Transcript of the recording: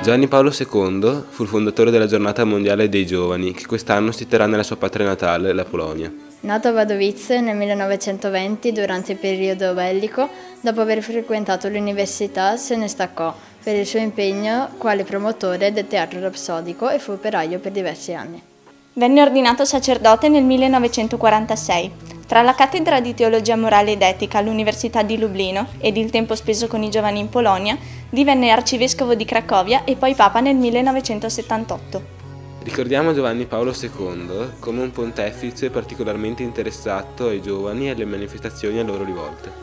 Giovanni Paolo II fu il fondatore della Giornata Mondiale dei Giovani, che quest'anno si terrà nella sua patria natale, la Polonia. Nato a Wadowice nel 1920 durante il periodo bellico, dopo aver frequentato l'università se ne staccò per il suo impegno quale promotore del teatro rapsodico e fu operaio per diversi anni. Venne ordinato sacerdote nel 1946. Tra la cattedra di teologia morale ed etica all'Università di Lublino ed il tempo speso con i giovani in Polonia, divenne arcivescovo di Cracovia e poi papa nel 1978. Ricordiamo Giovanni Paolo II come un pontefice particolarmente interessato ai giovani e alle manifestazioni a loro rivolte.